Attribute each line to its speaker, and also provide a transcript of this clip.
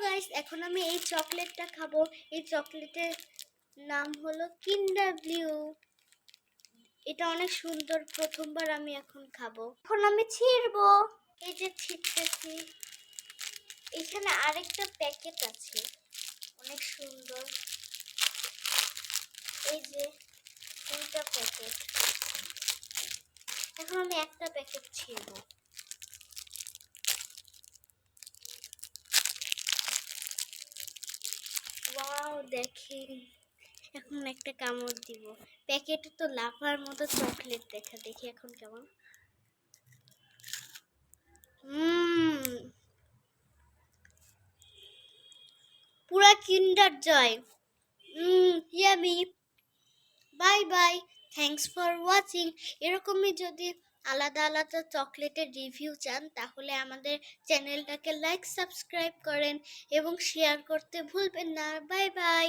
Speaker 1: Guys, এখন আমি এই চকলেটটা খাবো। এই চকলেটের নাম হলো কিন্ডার ব্লিউ। এটা অনেক সুন্দর, প্রথমবার আমি এখন খাবো। এখন আমি ছিঁড়বো। এই যে ছিঁড়তেছি। এখানে আরেকটা প্যাকেট আছে, অনেক সুন্দর। এই যে দুইটা প্যাকেট। এখন আমি একটা প্যাকেট ছিঁড়বো। ওয়াও, দেখেন। এখন একটা কামড় দিব। প্যাকেটে তো লাফার মতো চকলেট দেখা, দেখি এখন কেমন। পুরা Kinder Joy. Yummy. Bye bye. Thanks for watching. এরকমই যদি আলাদা আলাদা চকলেটের রিভিউ চান তাহলে আমাদের চ্যানেলটাকে লাইক সাবস্ক্রাইব করেন এবং শেয়ার করতে ভুলবেন না। Bye bye.